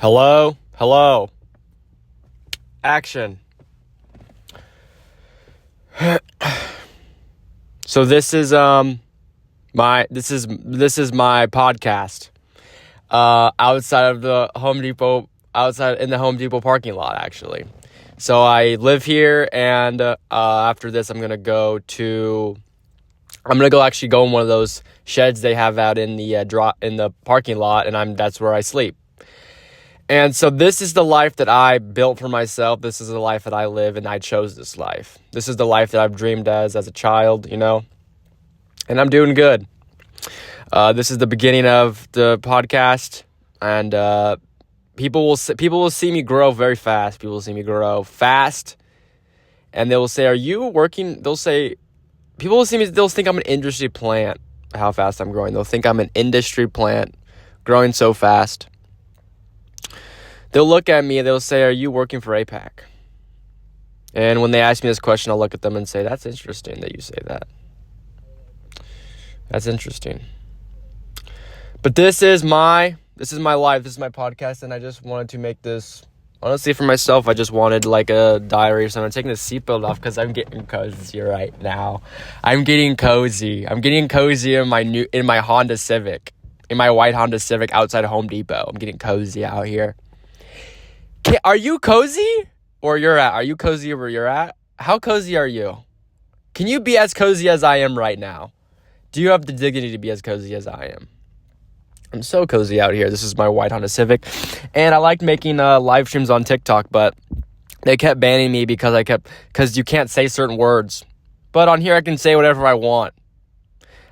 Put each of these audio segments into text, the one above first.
Hello? Hello? Action. So this is my podcast. Outside of the Home Depot, outside in the Home Depot parking lot, actually. So I live here, and after this, I'm gonna go actually go in one of those sheds they have out in the parking lot, and that's where I sleep. And so this is the life that I built for myself. This is the life that I live, and I chose this life. This is the life that I've dreamed as a child, and I'm doing good. This is the beginning of the podcast, and people will see me grow very fast. People will see me grow fast, and they will say, "Are you working?" They'll say, people will see me. They'll think I'm an industry plant. How fast I'm growing. They'll think I'm an industry plant, growing so fast. They'll look at me and they'll say, "Are you working for APAC?" And when they ask me this question, I'll look at them and say, "That's interesting that you say that. That's interesting." But this is my life. This is my podcast, and I just wanted to make this, honestly, for myself. I just wanted like a diary or something. I'm taking the seatbelt off because I'm getting cozy right now. I'm getting cozy. I'm getting cozy in my Honda Civic, in my white Honda Civic outside of Home Depot. I'm getting cozy out here. Are you cozy? Or you're at? Are you cozy where you're at? How cozy are you? Can you be as cozy as I am right now? Do you have the dignity to be as cozy as I am? I'm so cozy out here. This is my white Honda Civic. And I liked making live streams on TikTok, but they kept banning me because you can't say certain words. But on here I can say whatever I want.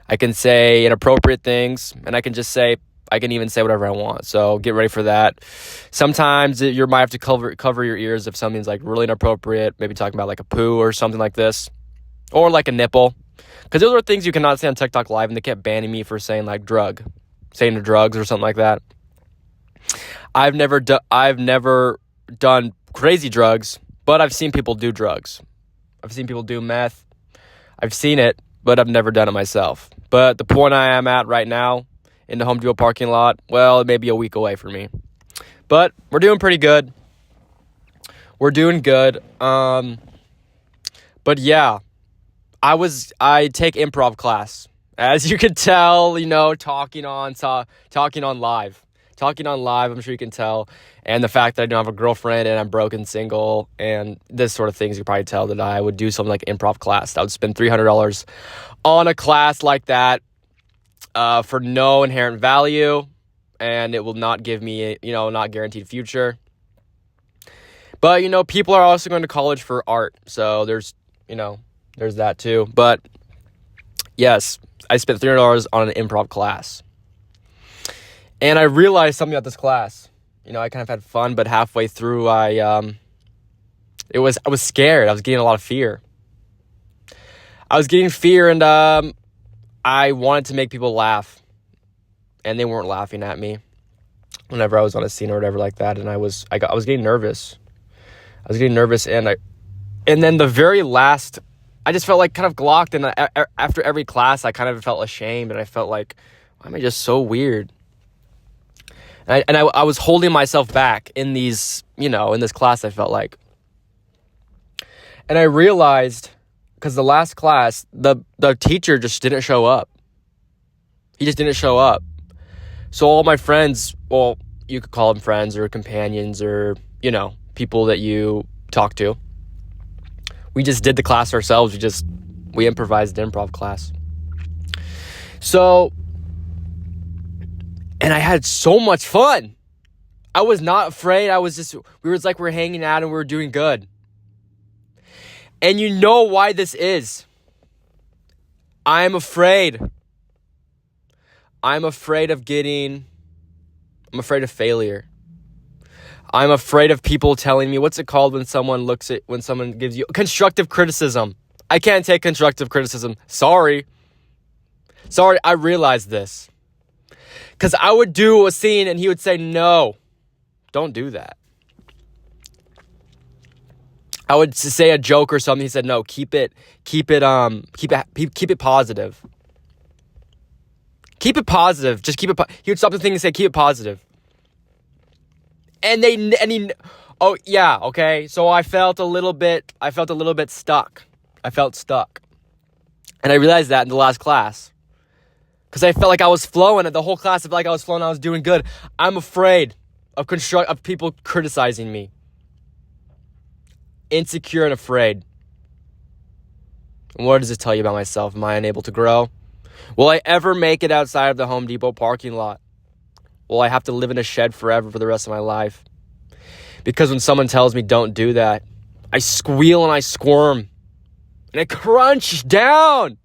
I can say inappropriate things, and I can even say whatever I want. So get ready for that. Sometimes you might have to cover your ears if something's like really inappropriate, maybe talking about like a poo or something like this, or like a nipple. Because those are things you cannot say on TikTok Live, and they kept banning me for saying like saying the drugs or something like that. I've never done crazy drugs, but I've seen people do drugs. I've seen people do meth. I've seen it, but I've never done it myself. But the point I am at right now, in the Home Depot parking lot, well, it may be a week away for me. But we're doing pretty good. We're doing good. But yeah, I take improv class. As you can tell, talking on live, I'm sure you can tell. And the fact that I don't have a girlfriend and I'm broke and single and this sort of things, you probably tell that I would do something like improv class. I would spend $300 on a class like that. For no inherent value, and it will not give me, not guaranteed future. But, people are also going to college for art, so there's that too. But, yes, I spent $300 on an improv class. And I realized something about this class. I kind of had fun, but halfway through, I was scared. I was getting a lot of fear. And, I wanted to make people laugh, and they weren't laughing at me whenever I was on a scene or whatever like that. And I was getting nervous. And then the very last, I just felt like kind of glocked. And after every class, I kind of felt ashamed, and I felt like, why am I just so weird? And I was holding myself back in these, in this class. I felt like, and I realized, because the last class, the teacher just didn't show up. He just didn't show up. So all my friends, well, you could call them friends or companions or, people that you talk to. We just did the class ourselves. We improvised the improv class. So, and I had so much fun. I was not afraid. We were hanging out and we were doing good. And you know why this is. I'm afraid. I'm afraid of failure. I'm afraid of people telling me, what's it called when someone gives you constructive criticism? I can't take constructive criticism. Sorry, I realized this. Because I would do a scene and he would say, no, don't do that. I would say a joke or something. He said, no, keep it positive. Keep it positive. Just keep it. He would stop the thing and say, keep it positive. And oh yeah, okay. So I felt a little bit stuck. I felt stuck. And I realized that in the last class. Because I felt like I was flowing at the whole class. I felt like I was flowing. I was doing good. I'm afraid of people criticizing me. Insecure and afraid. And what does it tell you about myself? Am I unable to grow? Will I ever make it outside of the Home Depot parking lot? Will I have to live in a shed forever for the rest of my life? Because when someone tells me don't do that, I squeal and I squirm. And I crunch down.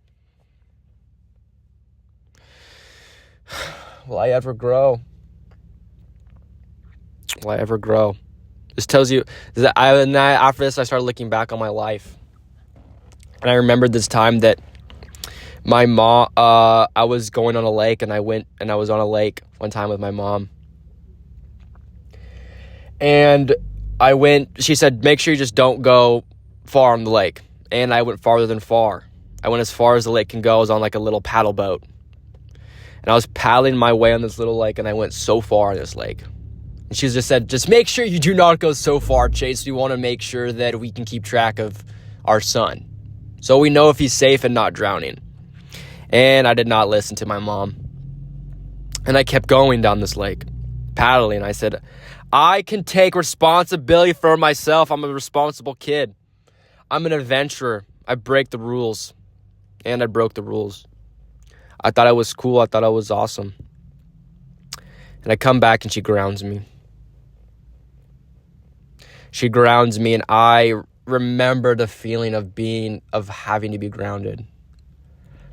Will I ever grow? Will I ever grow? This tells you that after this, I started looking back on my life. And I remembered this time that my mom, I was going on a lake, and I was on a lake one time with my mom. And she said, make sure you just don't go far on the lake. And I went farther than far. I went as far as the lake can go. I was on like a little paddle boat. And I was paddling my way on this little lake, and I went so far on this lake. And she just said, just make sure you do not go so far, Chase. We want to make sure that we can keep track of our son, so we know if he's safe and not drowning. And I did not listen to my mom. And I kept going down this lake, paddling. I said, I can take responsibility for myself. I'm a responsible kid. I'm an adventurer. I break the rules. And I broke the rules. I thought I was cool. I thought I was awesome. And I come back and she grounds me. She grounds me, and I remember the feeling of having to be grounded.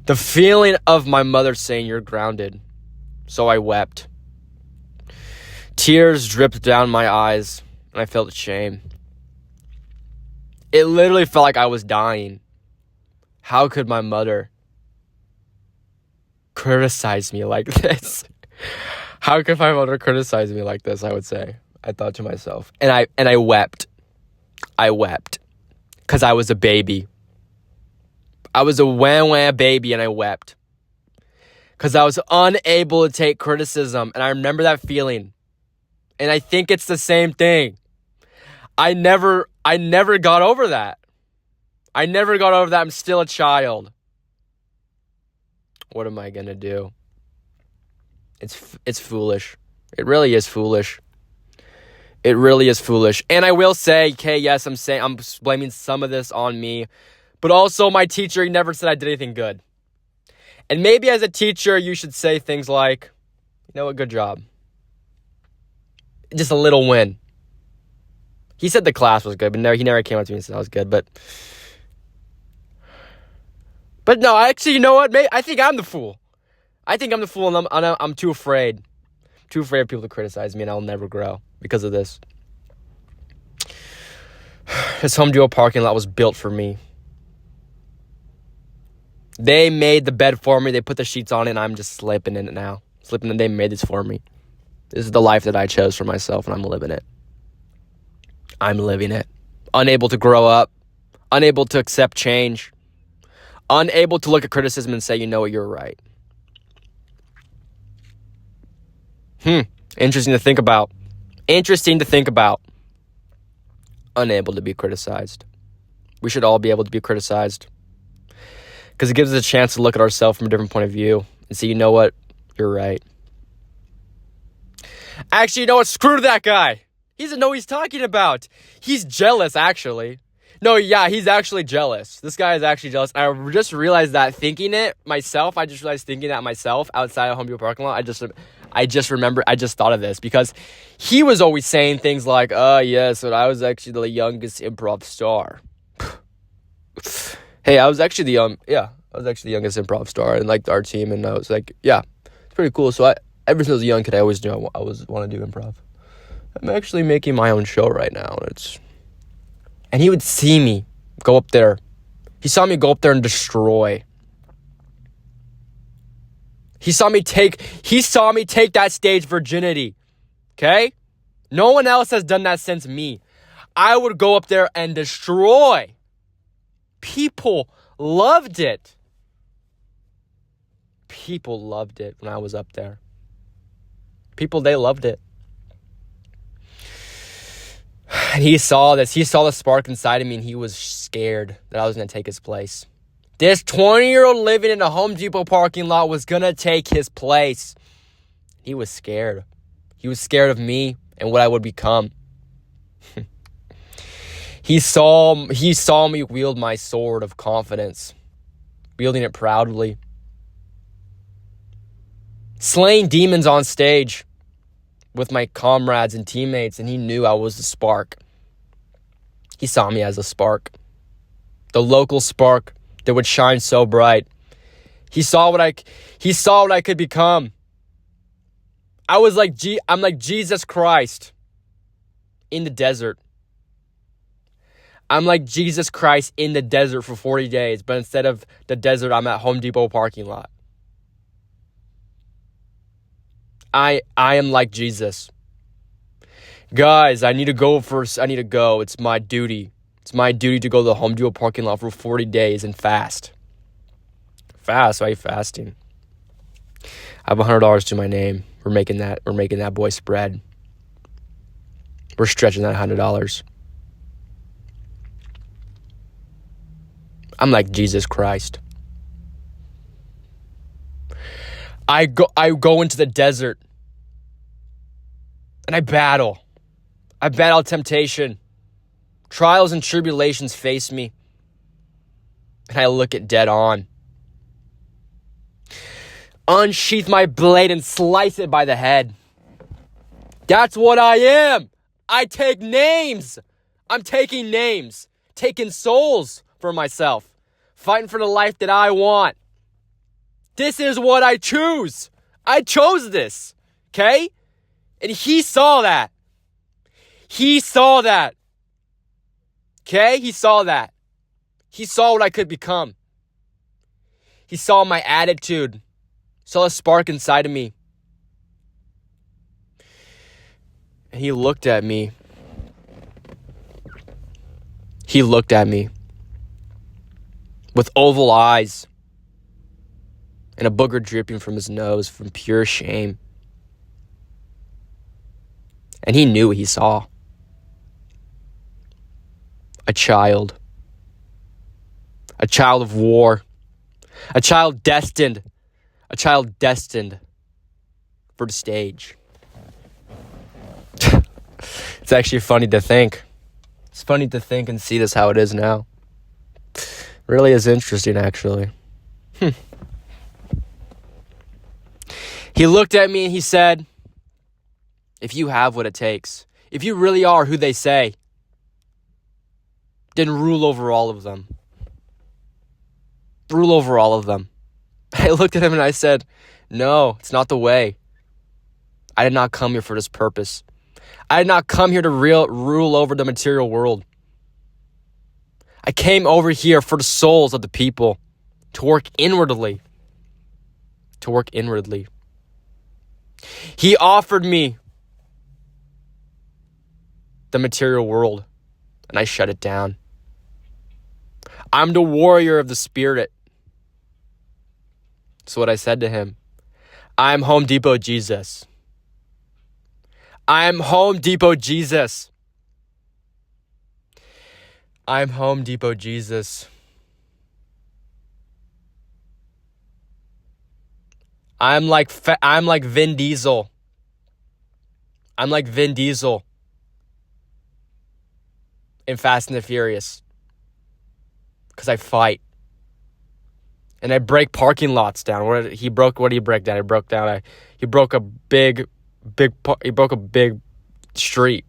The feeling of my mother saying, you're grounded. So I wept. Tears dripped down my eyes, and I felt shame. It literally felt like I was dying. How could my mother criticize me like this? How could my mother criticize me like this, I would say. I thought to myself. And I wept. I wept. Because I was a baby. I was a wah-wah baby, and I wept. Because I was unable to take criticism. And I remember that feeling. And I think it's the same thing. I never got over that. I never got over that. I'm still a child. What am I going to do? It's foolish. It really is foolish. It really is foolish. And I will say, okay, yes, I'm blaming some of this on me. But also my teacher, he never said I did anything good. And maybe as a teacher, you should say things like, you know what, good job. Just a little win. He said the class was good, but no, he never came up to me and said I was good. But no, actually, you know what? I think I'm the fool. I think I'm the fool, and I'm too afraid. Too afraid of people to criticize me, and I'll never grow because of this. This Home Depot parking lot was built for me. They made the bed for me. They put the sheets on it, and I'm just sleeping in it now. They made this for me. This is the life that I chose for myself, and I'm living it. I'm living it. Unable to grow up. Unable to accept change. Unable to look at criticism and say, you know what, you're right. Interesting to think about. Unable to be criticized. We should all be able to be criticized. Because it gives us a chance to look at ourselves from a different point of view and say, you know what, you're right. Actually, you know what, screw that guy. He doesn't know what he's talking about. He's jealous, actually. No, yeah, he's actually jealous. This guy is actually jealous. I just realized that thinking it myself. I just realized thinking that myself outside of Home Depot parking lot. I just thought of this because he was always saying things like, yes, but I was actually the youngest improv star. Hey, I was actually the youngest improv star in like our team, and I was like, yeah, it's pretty cool. So ever since I was a young kid, I always knew I want to do improv. I'm actually making my own show right now, and he would see me go up there. He saw me go up there and destroy. He saw me take that stage virginity. Okay? No one else has done that since me. I would go up there and destroy. People loved it. People loved it when I was up there. They loved it. And he saw this. He saw the spark inside of me, and he was scared that I was going to take his place. This 20-year-old living in a Home Depot parking lot was going to take his place. He was scared. He was scared of me and what I would become. He saw me wield my sword of confidence, wielding it proudly, slaying demons on stage with my comrades and teammates, and he knew I was the spark. He saw me as a spark, the local spark that would shine so bright. He saw what I could become. I'm like Jesus Christ in the desert. I'm like Jesus Christ in the desert for 40 days, but instead of the desert, I'm at Home Depot parking lot. I am like Jesus. Guys, I need to go first. I need to go. It's my duty. It's my duty to go to the Home Depot parking lot for 40 days and fast. Fast? Why are you fasting? I have $100 to my name. We're making that boy spread. We're stretching that $100. I'm like Jesus Christ. I go into the desert and I battle. I battle temptation. Trials and tribulations face me. And I look it dead on. Unsheath my blade and slice it by the head. That's what I am. I take names. I'm taking names. Taking souls for myself. Fighting for the life that I want. This is what I choose. I chose this. Okay? And he saw that. He saw that. Okay? He saw that. He saw what I could become. He saw my attitude. Saw a spark inside of me. And he looked at me. He looked at me with oval eyes and a booger dripping from his nose from pure shame. And he knew what he saw. A child. A child of war. A child destined. A child destined for the stage. It's actually funny to think. It's funny to think and see this how it is now. Really is interesting, actually. He looked at me and he said, if you have what it takes, if you really are who they say, then rule over all of them. Rule over all of them. I looked at him and I said, no, it's not the way. I did not come here for this purpose. I did not come here to rule over the material world. I came over here for the souls of the people, to work inwardly. To work inwardly. He offered me the material world, and I shut it down. I'm the warrior of the spirit. That's what I said to him. I'm Home Depot Jesus. I'm Home Depot Jesus. I'm Home Depot Jesus. I'm like Vin Diesel. I'm like Vin Diesel in Fast and the Furious. Because I fight. And I break parking lots down. What did he break down? He broke a big street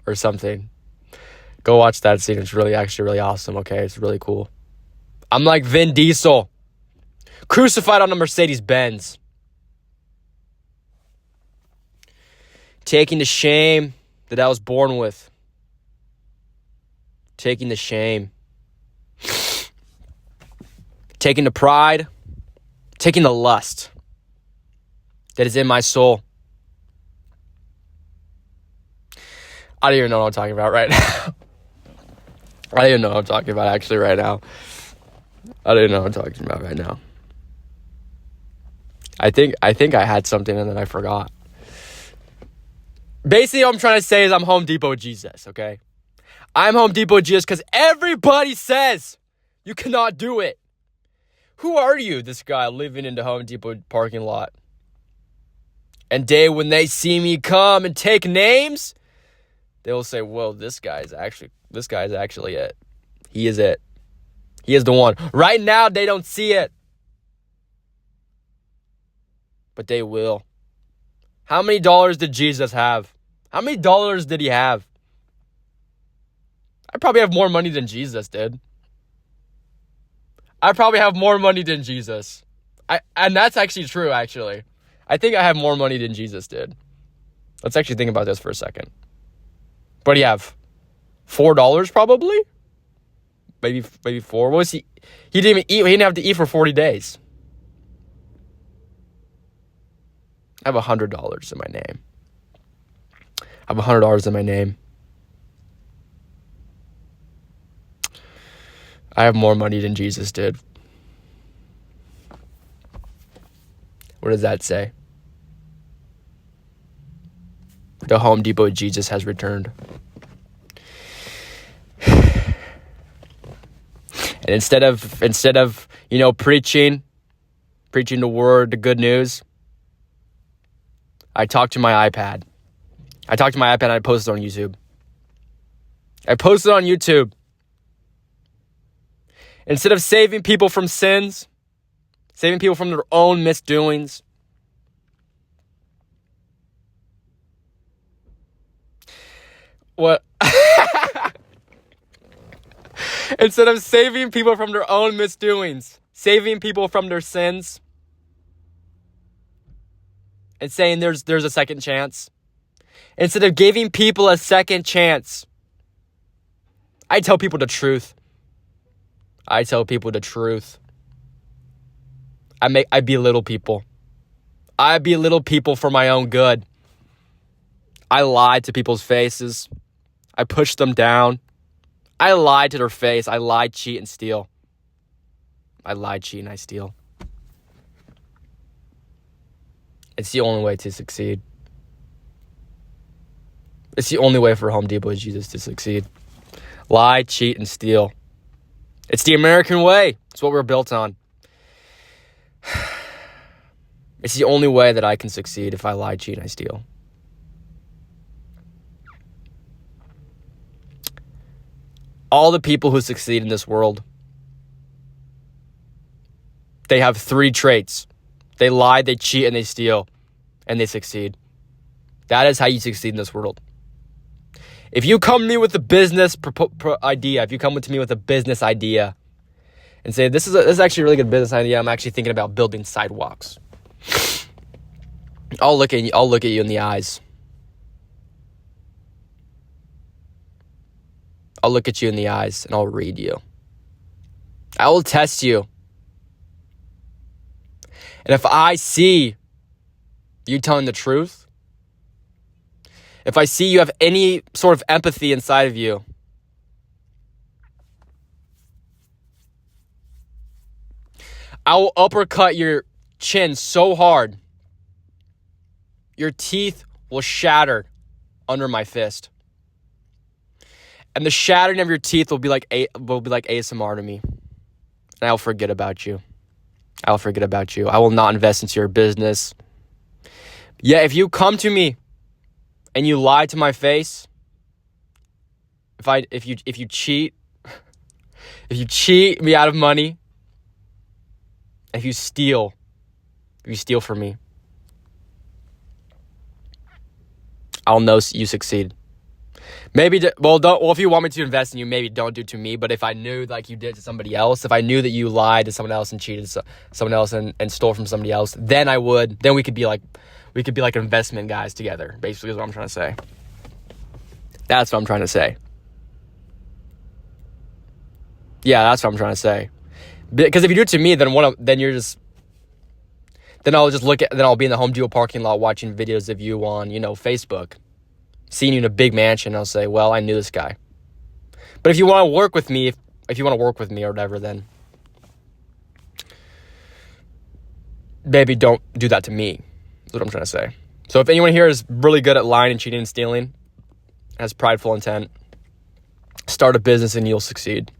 or something. Go watch that scene. It's really awesome. Okay, it's really cool. I'm like Vin Diesel, crucified on a Mercedes-Benz, taking the shame that I was born with. Taking the shame. Taking the pride. Taking the lust that is in my soul. I don't even know what I'm talking about right now. I don't even know what I'm talking about actually right now. I don't even know what I'm talking about right now. I think I had something and then I forgot. Basically, what I'm trying to say is I'm Home Depot Jesus, okay? I'm Home Depot Jesus because everybody says you cannot do it. Who are you, this guy living in the Home Depot parking lot? And when they see me come and take names, they will say, "Whoa, this guy is actually it. He is it. He is the one." Right now, they don't see it, but they will. How many dollars did Jesus have? How many dollars did he have? I probably have more money than Jesus did. I probably have more money than Jesus. And that's actually true, actually. I think I have more money than Jesus did. Let's actually think about this for a second. What do you have? $4 probably? Maybe 4. What was he? He didn't even eat. He didn't have to eat for 40 days. I have $100 in my name. I have $100 in my name. I have more money than Jesus did. What does that say? The Home Depot Jesus has returned. And instead of preaching the word, the good news, I talk to my iPad. And I post it on YouTube. Instead of saving people from sins, saving people from their own misdoings, instead of saving people from their own misdoings, saving people from their sins, and saying there's a second chance, instead of giving people a second chance, I tell people the truth. I belittle people. I belittle people for my own good. I lie to people's faces. I push them down. I lie to their face. I lie, cheat, and steal. I lie, cheat, and I steal. It's the only way to succeed. It's the only way for Home Depot Jesus to succeed. Lie, cheat, and steal. It's the American way. It's what we're built on. It's the only way that I can succeed if I lie, cheat, and I steal. All the people who succeed in this world, they have 3 traits. They lie, they cheat, and they steal. And they succeed. That is how you succeed in this world. If you come to me with a business idea, and say, this is actually a really good business idea, I'm actually thinking about building sidewalks, I'll look at you in the eyes. I'll look at you in the eyes and I'll read you. I will test you. And if I see you telling the truth, if I see you have any sort of empathy inside of you, I will uppercut your chin so hard, your teeth will shatter under my fist. And the shattering of your teeth will be like ASMR to me. And I'll forget about you. I will not invest into your business. Yeah, if you come to me and you lie to my face, if you cheat me out of money, if you steal from me, I'll know you succeed. If you want me to invest in you, maybe don't do it to me. But if I knew like you did it to somebody else, if I knew that you lied to someone else and cheated someone else and stole from somebody else, then I would. Then we could be like investment guys together. Basically, is what I'm trying to say. That's what I'm trying to say. Yeah, that's what I'm trying to say. Because if you do it to me, then I'll be in the Home Depot parking lot watching videos of you on, Facebook. Seeing you in a big mansion, I'll say, well, I knew this guy. But if you want to work with me, if you want to work with me or whatever, then maybe don't do that to me. That's what I'm trying to say. So if anyone here is really good at lying and cheating and stealing, has prideful intent, start a business and you'll succeed.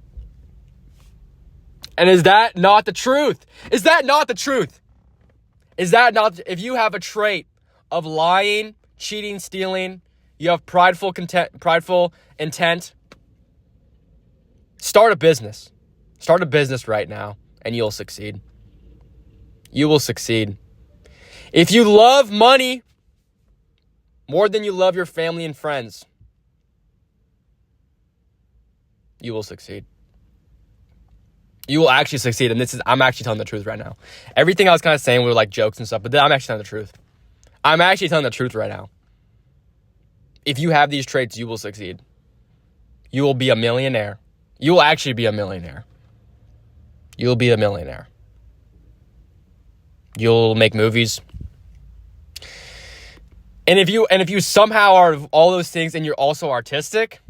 And is that not the truth? Is that not the truth? Is that not, if you have a trait of lying, cheating, stealing, you have prideful intent, start a business. Start a business right now and you'll succeed. You will succeed. If you love money more than you love your family and friends, you will succeed. You will actually succeed. And I'm actually telling the truth right now. Everything I was kind of saying were like jokes and stuff, but I'm actually telling the truth. I'm actually telling the truth right now. If you have these traits, you will succeed. You will be a millionaire. You will actually be a millionaire. You'll be a millionaire. You'll make movies. And if you somehow are all those things and you're also artistic,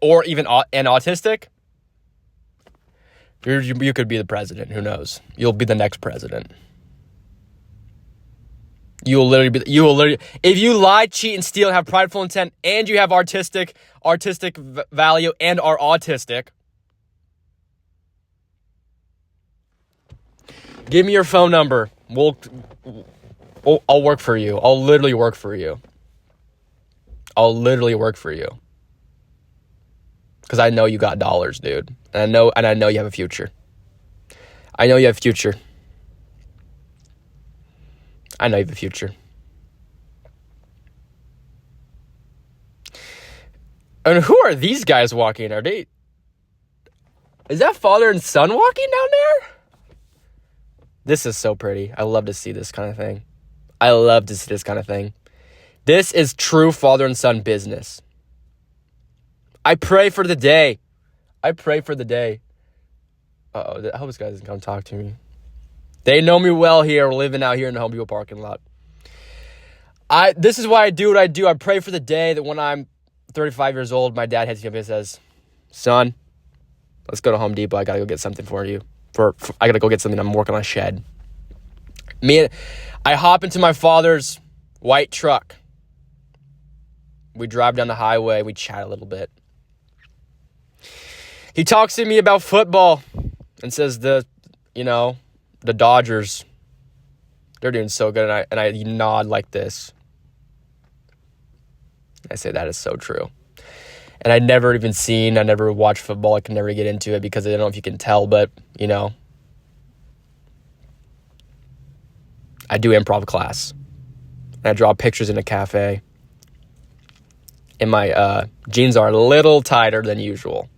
or even an autistic, you could be the president. Who knows? You'll be the next president. You will literally, if you lie, cheat, and steal, and have prideful intent, and you have artistic value and are autistic, give me your phone number. I'll work for you. I'll literally work for you. I'll literally work for you. Because I know you got dollars, dude. And I know you have a future. I know you have a future. I know you have a future. And who are these guys walking? Is that father and son walking down there? This is so pretty. I love to see this kind of thing. I love to see this kind of thing. This is true father and son business. I pray for the day. I pray for the day. Uh-oh, I hope this guy doesn't come talk to me. They know me well here, living out here in the Home Depot parking lot. This is why I do what I do. I pray for the day that when I'm 35 years old, my dad hits me up and says, son, let's go to Home Depot. I got to go get something for you. I got to go get something. I'm working on a shed. I hop into my father's white truck. We drive down the highway. We chat a little bit. He talks to me about football and says the Dodgers, they're doing so good. And I nod like this. I say that is so true. And I never watched football. I can never get into it because I don't know if you can tell, but, I do improv class. And I draw pictures in a cafe. And my jeans are a little tighter than usual.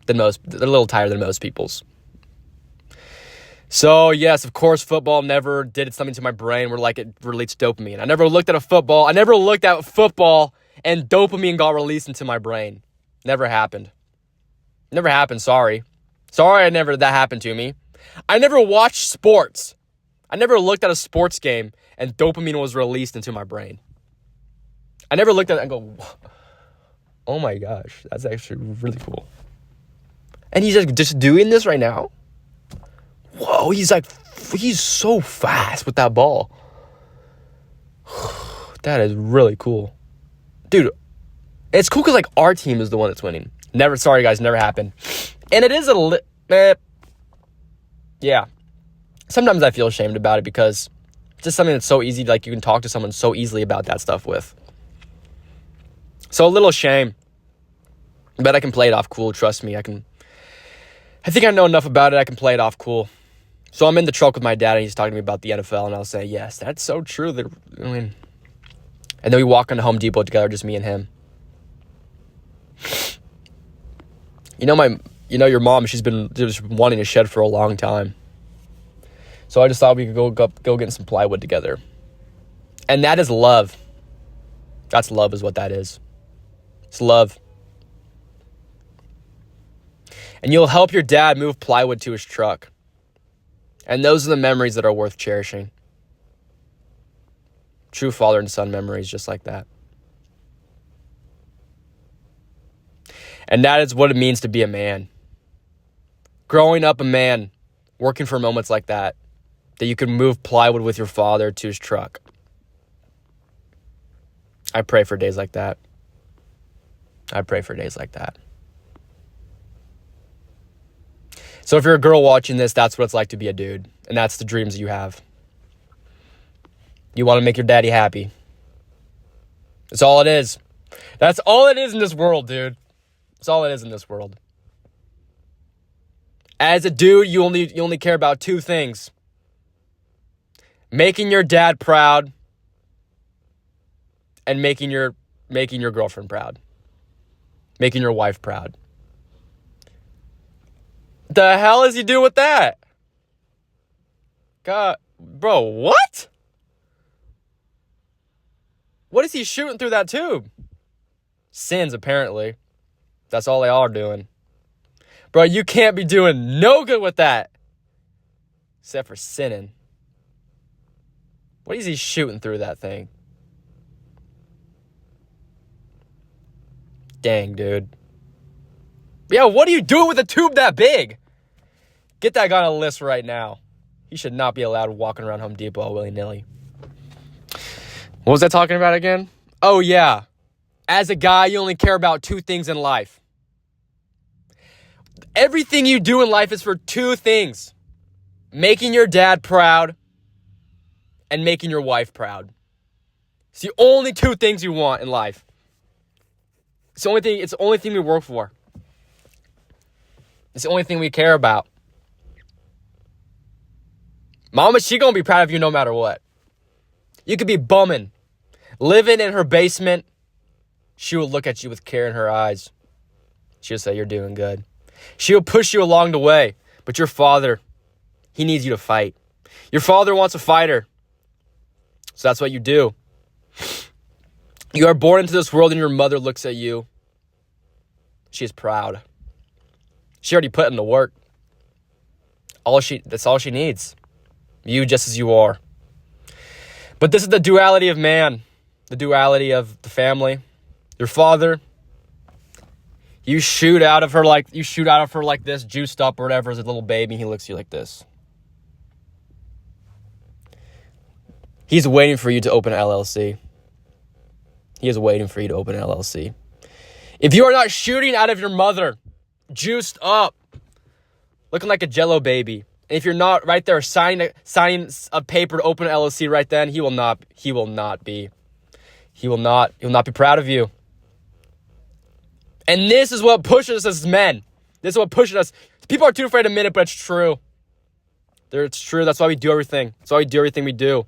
They're a little tighter than most people's. So, yes, of course, football never did something to my brain where, it released dopamine. I never looked at football and dopamine got released into my brain. Never happened. Never happened, sorry. Sorry that happened to me. I never watched sports. I never looked at a sports game and dopamine was released into my brain. I never looked at it and go, oh my gosh, that's actually really cool. And he's just doing this right now. Whoa, he's so fast with that ball. That is really cool. Dude, it's cool because, our team is the one that's winning. Sorry guys, never happened. And it is yeah. Sometimes I feel ashamed about it because it's just something that's so easy, you can talk to someone so easily about that stuff with. So a little shame. But I can play it off cool, trust me. I think I know enough about it, I can play it off cool. So I'm in the truck with my dad, and he's talking to me about the NFL, and I'll say, yes, that's so true. And then we walk into Home Depot together, just me and him. Your mom, she's been just wanting a shed for a long time. So I just thought we could go get some plywood together. And that is love. That's love is what that is. It's love. And you'll help your dad move plywood to his truck. And those are the memories that are worth cherishing. True father and son memories just like that. And that is what it means to be a man. Growing up a man, working for moments like that, that you could move plywood with your father to his truck. I pray for days like that. I pray for days like that. So if you're a girl watching this, that's what it's like to be a dude. And that's the dreams you have. You want to make your daddy happy. That's all it is. That's all it is in this world, dude. That's all it is in this world. As a dude, you only care about two things. Making your dad proud and making your girlfriend proud. Making your wife proud. The hell is he doing with that? God, bro, what? What is he shooting through that tube? Sins, apparently. That's all they all are doing. Bro, you can't be doing no good with that. Except for sinning. What is he shooting through that thing? Dang, dude. Yeah, what are you doing with a tube that big? Get that guy on a list right now. He should not be allowed walking around Home Depot willy-nilly. What was I talking about again? Oh, yeah. As a guy, you only care about two things in life. Everything you do in life is for two things. Making your dad proud and making your wife proud. It's the only two things you want in life. It's the only thing we work for. It's the only thing we care about. Mama, she gonna be proud of you no matter what. You could be bumming, living in her basement. She will look at you with care in her eyes. She'll say, you're doing good. She'll push you along the way. But your father, he needs you to fight. Your father wants a fighter. So that's what you do. You are born into this world and your mother looks at you. She is proud. She already put in the work. That's all she needs. You just as you are. But this is the duality of man. The duality of the family. Your father, you shoot out of her like this, juiced up or whatever as a little baby. He looks at you like this. He's waiting for you to open an LLC. He is waiting for you to open an LLC. If you are not shooting out of your mother, juiced up, looking like a Jello baby, and if you're not right there signing a paper to open an LLC right then, he will not be proud of you. And this is what pushes us as men. This is what pushes us. People are too afraid to admit it, but it's true. It's true. That's why we do everything. That's why we do everything we do.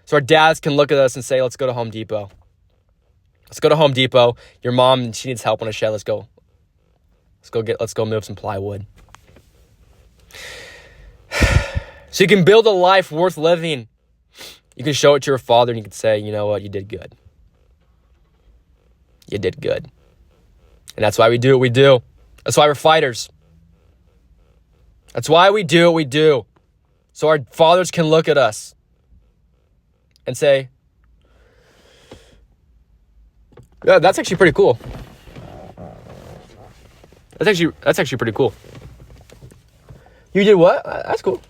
So our dads can look at us and say, let's go to Home Depot. Let's go to Home Depot. Your mom, she needs help on a shed. Let's go. Let's go move some plywood. So you can build a life worth living. You can show it to your father and you can say, you know what, you did good. You did good. And that's why we do what we do. That's why we're fighters. That's why we do what we do. So our fathers can look at us and say, yeah, that's actually pretty cool. That's actually pretty cool. You did what? That's cool.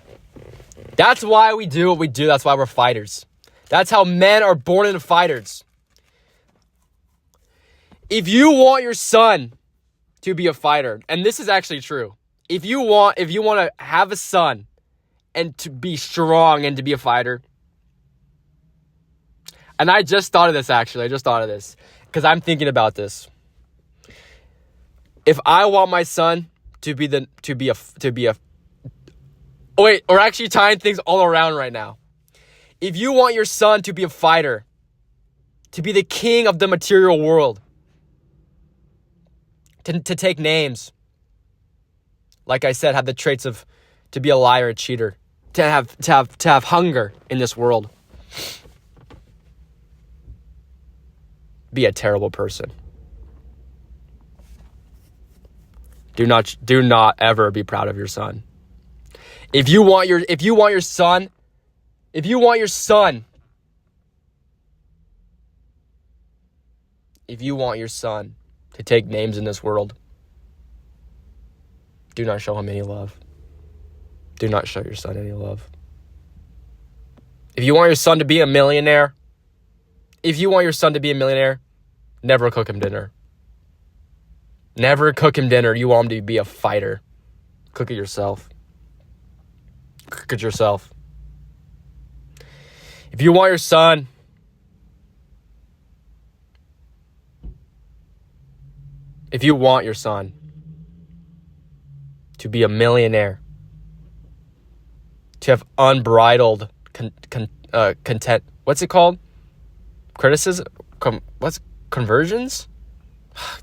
That's why we do what we do. That's why we're fighters. That's how men are born into fighters. If you want your son to be a fighter, and this is actually true. If you want to have a son and to be strong and to be a fighter, and I just thought of this actually. I just thought of this because I'm thinking about this. If I want my son wait, we're actually tying things all around right now. If you want your son to be a fighter, to be the king of the material world, to take names, like I said, have the traits of to be a liar, a cheater, to have hunger in this world, be a terrible person. Do not ever be proud of your son. If you want your son to take names in this world, do not show him any love. Do not show your son any love. If you want your son to be a millionaire, never cook him dinner. Never cook him dinner. You want him to be a fighter. Cook it yourself. Cook it yourself. If you want your son to be a millionaire, to have unbridled content, what's it called? Criticism? Conversions?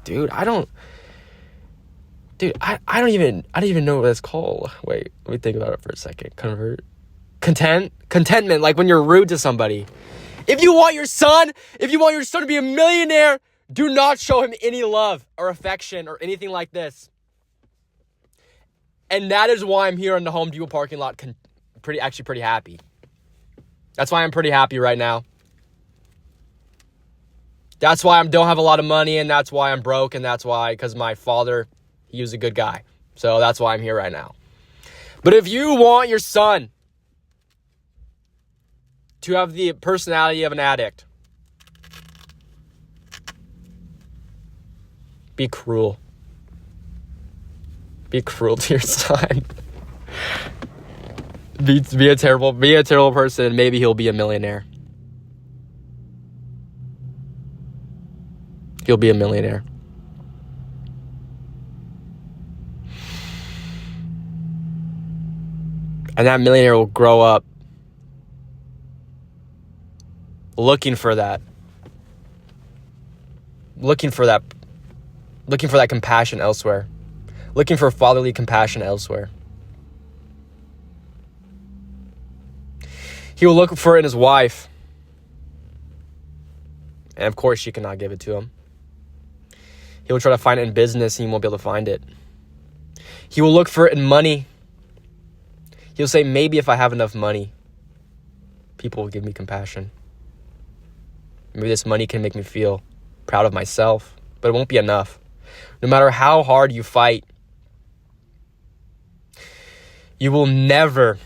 Dude, I don't even know what that's called. Wait, let me think about it for a second. Contentment, like when you're rude to somebody. If you want your son to be a millionaire, do not show him any love or affection or anything like this. And that is why I'm here in the Home Depot parking lot, pretty happy. That's why I'm pretty happy right now. That's why I don't have a lot of money, and that's why I'm broke, and that's why, because my father, he was a good guy. So that's why I'm here right now. But if you want your son to have the personality of an addict, be cruel. Be cruel to your son. Be a terrible person. Maybe he'll be a millionaire. He'll be a millionaire. And that millionaire will grow up looking for that compassion elsewhere. Looking for fatherly compassion elsewhere. He will look for it in his wife. And of course, she cannot give it to him. He will try to find it in business, and he won't be able to find it. He will look for it in money. He'll say, maybe if I have enough money, people will give me compassion. Maybe this money can make me feel proud of myself, but it won't be enough. No matter how hard you fight, you will never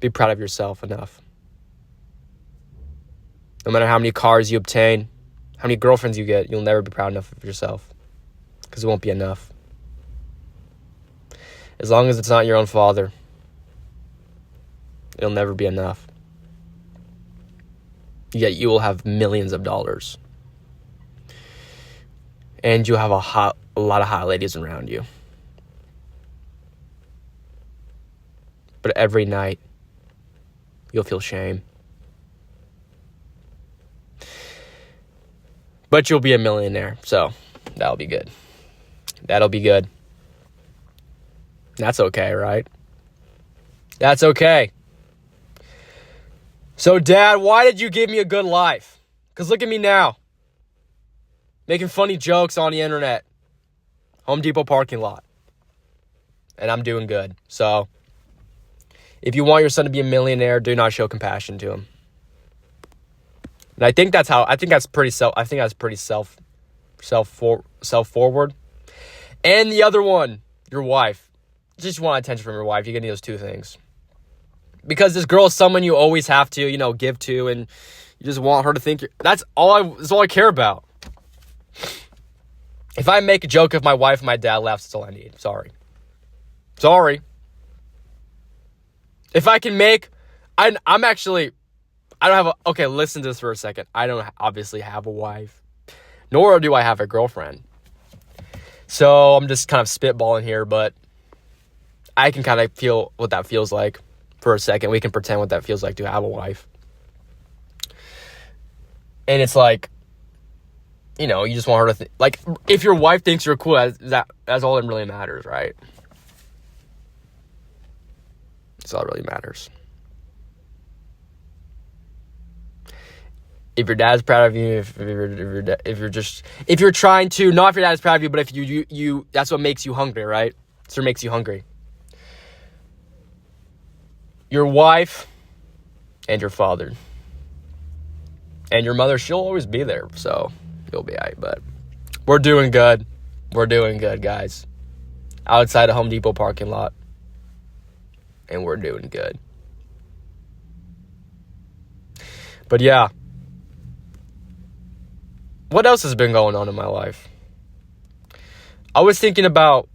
be proud of yourself enough. No matter how many cars you obtain, how many girlfriends you get, you'll never be proud enough of yourself, because it won't be enough. As long as it's not your own father, it'll never be enough. Yet you will have millions of dollars. And you have a lot of hot ladies around you. But every night, you'll feel shame. But you'll be a millionaire, so that'll be good. That'll be good. That's okay, right? That's okay. So, Dad, why did you give me a good life? Because look at me now. Making funny jokes on the internet. Home Depot parking lot. And I'm doing good. So, if you want your son to be a millionaire, do not show compassion to him. And I think that's pretty self-forward. And the other one, your wife. Just want attention from your wife. You need those two things. Because this girl is someone you always have to, give to, and you just want her to think that's all I care about. If I make a joke, if my wife and my dad laughs, that's all I need. Sorry. If I can make, okay, listen to this for a second. I don't obviously have a wife, nor do I have a girlfriend. So I'm just kind of spitballing here, but I can kind of feel what that feels like for a second. We can pretend what that feels like to have a wife. And it's like, you just want her to if your wife thinks you're cool, that's all that really matters, right? That's all that really matters. If your dad's proud of you, if you're trying to, not if your dad's proud of you, but if you that's what makes you hungry, right? So it makes you hungry. Your wife and your father and your mother, she'll always be there, so you'll be alright. But we're doing good. We're doing good, guys. Outside a Home Depot parking lot, and we're doing good. But yeah. What else has been going on in my life? I was thinking about,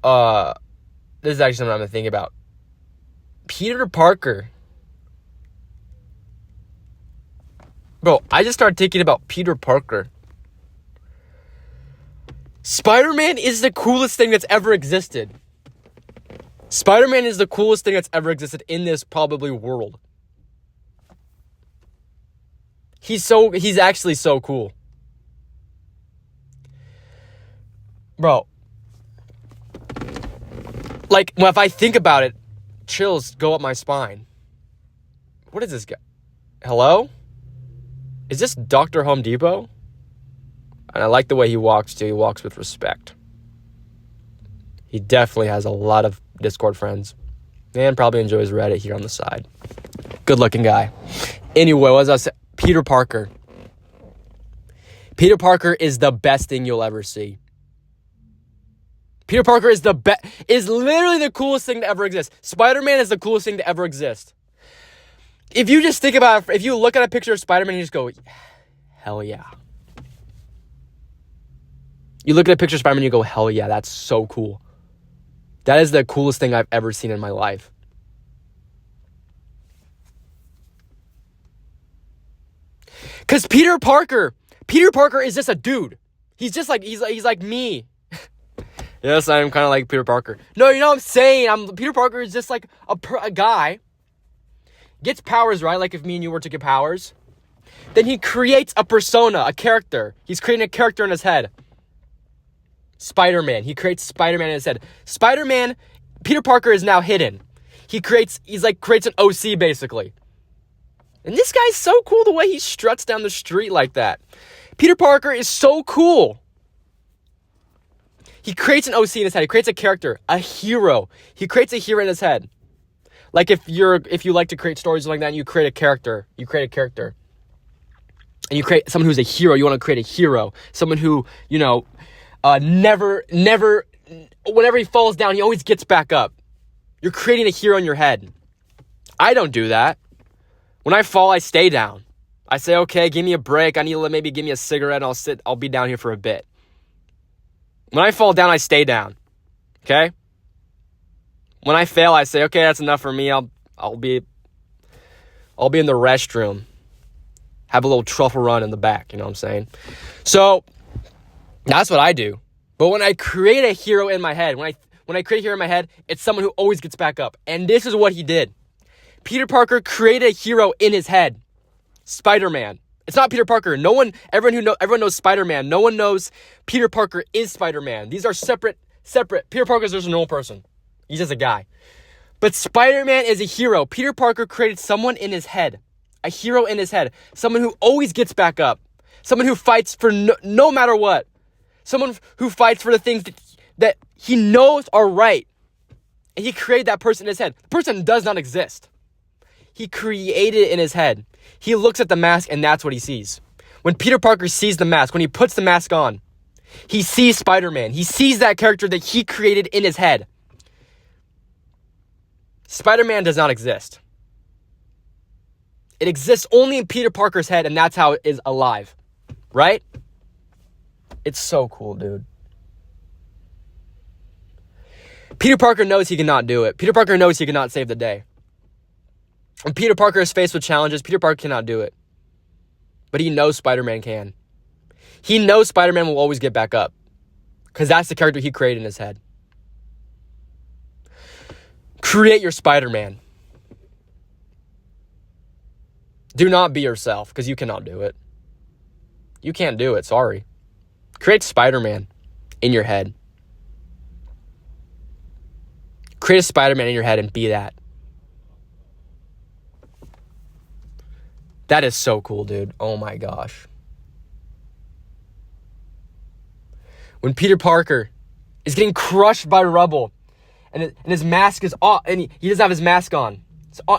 this is actually something I'm thinking about. Peter Parker. Bro, I just started thinking about Peter Parker. Spider-Man is the coolest thing that's ever existed. Spider-Man is the coolest thing that's ever existed in this probably world. He's actually so cool. Bro. Like, if I think about it, chills go up my spine. What is this guy? Hello? Is this Dr. Home Depot? And I like the way he walks, too. He walks with respect. He definitely has a lot of Discord friends. And probably enjoys Reddit here on the side. Good-looking guy. Anyway, what was I saying? Peter Parker. Peter Parker is the best thing you'll ever see. Peter Parker is is literally the coolest thing to ever exist. Spider-Man is the coolest thing to ever exist. If you just think about it, if you look at a picture of Spider-Man, you just go, hell yeah. You look at a picture of Spider-Man and you go, hell yeah, that's so cool. That is the coolest thing I've ever seen in my life. Because Peter Parker is just a dude. He's just like, he's like me. Yes, I'm kind of like Peter Parker. No, you know what I'm saying? Peter Parker is just like a guy. Gets powers, right? Like if me and you were to get powers. Then he creates a persona, a character. He's creating a character in his head. Spider-Man. He creates Spider-Man in his head. Spider-Man, Peter Parker is now hidden. He creates an OC basically. And this guy's so cool the way he struts down the street like that. Peter Parker is so cool. He creates an OC in his head. He creates a character, a hero. He creates a hero in his head. Like if you like to create stories like that and you create a character. And you create someone who's a hero. You want to create a hero. Someone who, never, whenever he falls down, he always gets back up. You're creating a hero in your head. I don't do that. When I fall, I stay down. I say, okay, give me a break. I need to maybe give me a cigarette and I'll be down here for a bit. When I fall down, I stay down. Okay? When I fail, I say, okay, that's enough for me. I'll be in the restroom. Have a little truffle run in the back, you know what I'm saying? So, that's what I do. But when I create a hero in my head, when I create a hero in my head, it's someone who always gets back up. And this is what he did. Peter Parker created a hero in his head. Spider-Man. It's not Peter Parker. Everyone knows Spider-Man. No one knows Peter Parker is Spider-Man. These are separate. Peter Parker is just a normal person. He's just a guy. But Spider-Man is a hero. Peter Parker created someone in his head. A hero in his head. Someone who always gets back up. Someone who fights for no matter what. Someone who fights for the things that he knows are right. And he created that person in his head. The person does not exist. He created it in his head. He looks at the mask and that's what he sees. When Peter Parker sees the mask, when he puts the mask on, he sees Spider-Man. He sees that character that he created in his head. Spider-Man does not exist. It exists only in Peter Parker's head, and that's how it is alive. Right? It's so cool, dude. Peter Parker knows he cannot do it. Peter Parker knows he cannot save the day. When Peter Parker is faced with challenges, Peter Parker cannot do it. But he knows Spider-Man can. He knows Spider-Man will always get back up. Because that's the character he created in his head. Create your Spider-Man. Do not be yourself, because you cannot do it. You can't do it, sorry. Create Spider-Man in your head. Create a Spider-Man in your head and be that. That is so cool, dude. Oh my gosh. When Peter Parker is getting crushed by rubble and his mask is off, and he doesn't have his mask on.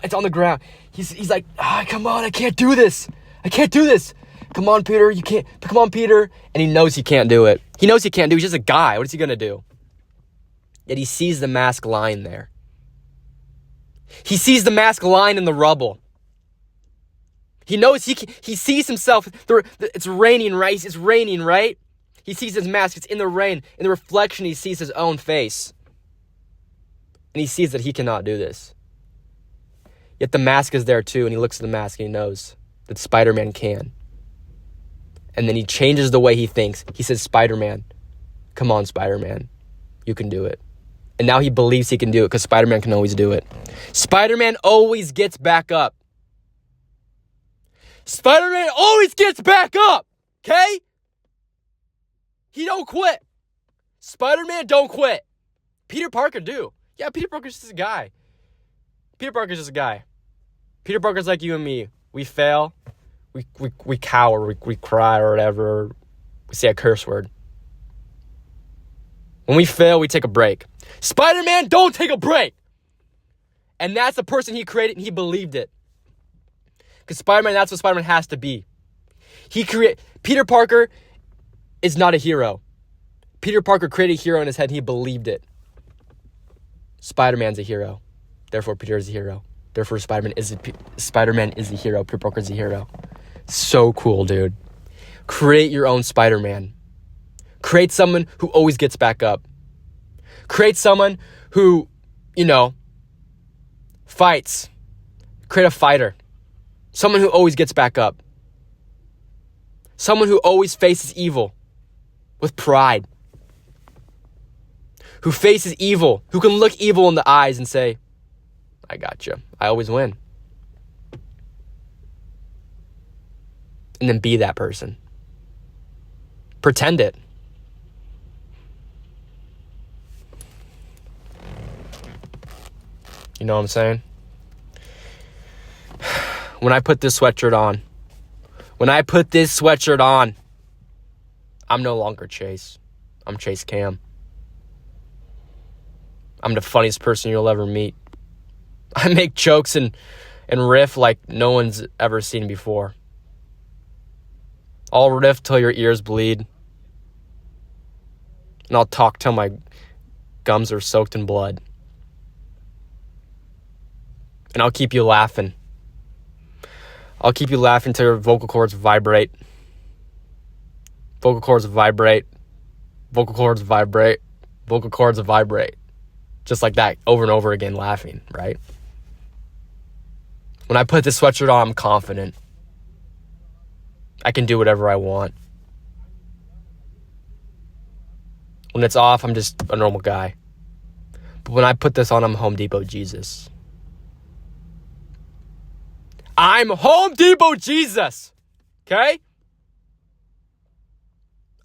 It's on the ground. He's like, come on, I can't do this. Come on, Peter, you can't. Come on, Peter. And he knows he can't do it. He knows he can't do it. He's just a guy. What is he going to do? Yet he sees the mask lying there. He sees the mask lying in the rubble. He knows he sees himself. It's raining, right? It's raining, right? He sees his mask. It's in the rain. In the reflection, he sees his own face. And he sees that he cannot do this. Yet the mask is there too, and he looks at the mask and he knows that Spider-Man can. And then he changes the way he thinks. He says, Spider-Man, come on, Spider-Man. You can do it. And now he believes he can do it because Spider-Man can always do it. Spider-Man always gets back up. Spider-Man always gets back up, okay? He don't quit. Spider-Man don't quit. Peter Parker do. Yeah, Peter Parker's just a guy. Peter Parker's just a guy. Peter Parker's like you and me. We fail. We cower. We cry or whatever. We say a curse word. When we fail, we take a break. Spider-Man don't take a break. And that's the person he created, and he believed it. Because Spider-Man, that's what Spider-Man has to be. Peter Parker is not a hero. Peter Parker created a hero in his head, and he believed it. Spider-Man's a hero. Therefore, Peter is a hero. Therefore, Spider-Man is a hero. Peter Parker is a hero. So cool, dude. Create your own Spider-Man. Create someone who always gets back up. Create someone who, fights. Create a fighter. Someone who always gets back up. Someone who always faces evil with pride. Who faces evil. Who can look evil in the eyes and say, I got you. I always win. And then be that person. Pretend it. You know what I'm saying? When I put this sweatshirt on, I'm no longer Chase. I'm Chase Cam. I'm the funniest person you'll ever meet. I make jokes and riff like no one's ever seen before. I'll riff till your ears bleed. And I'll talk till my gums are soaked in blood. And I'll keep you laughing. I'll keep you laughing till your vocal cords vibrate. Vocal cords vibrate. Vocal cords vibrate. Vocal cords vibrate. Just like that, over and over again, laughing, right? When I put this sweatshirt on, I'm confident. I can do whatever I want. When it's off, I'm just a normal guy. But when I put this on, I'm Home Depot Jesus. I'm Home Depot Jesus. Okay?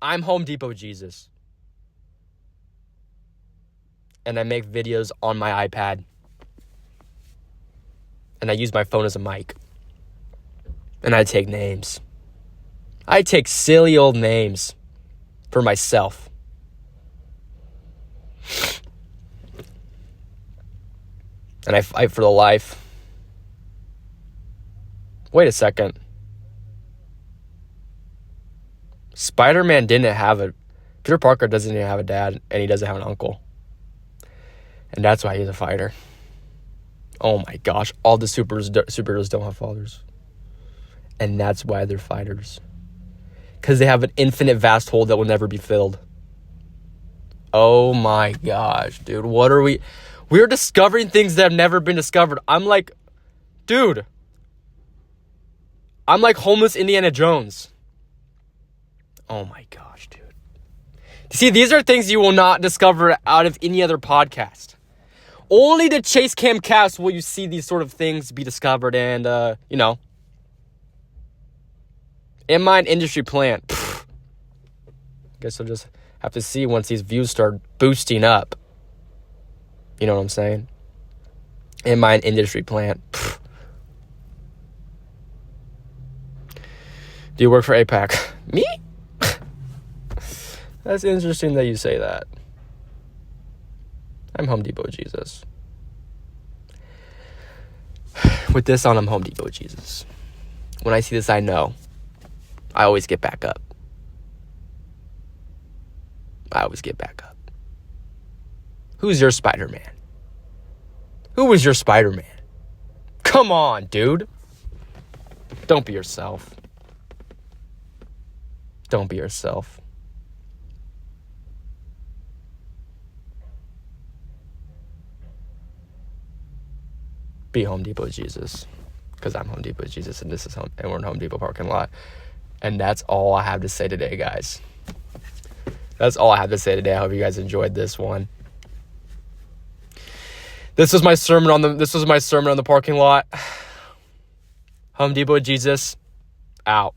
I'm Home Depot Jesus. And I make videos on my iPad. And I use my phone as a mic. And I take names. I take silly old names for myself. And I fight for the life. Wait a second. Spider-Man Peter Parker doesn't even have a dad, and he doesn't have an uncle. And that's why he's a fighter. Oh my gosh, all the superheroes don't have fathers. And that's why they're fighters. Because they have an infinite vast hole that will never be filled. Oh my gosh, dude. What are we? We're discovering things that have never been discovered. I'm like homeless Indiana Jones. Oh my gosh, dude. See, these are things you will not discover out of any other podcast. Only the Chase Cam cast will you see these sort of things be discovered and, in my industry plan. Guess I'll just have to see once these views start boosting up. You know what I'm saying? In my industry plan. Do you work for APAC? Me? That's interesting that you say that. I'm Home Depot Jesus. With this on, I'm Home Depot Jesus. When I see this, I know. I always get back up. I always get back up. Who's your Spider-Man? Who was your Spider-Man? Come on, dude. Don't be yourself. Don't be yourself. Be Home Depot Jesus. Because I'm Home Depot Jesus, and this is and we're in Home Depot parking lot. And that's all I have to say today, guys. That's all I have to say today. I hope you guys enjoyed this one. This was my sermon on the parking lot. Home Depot Jesus, out.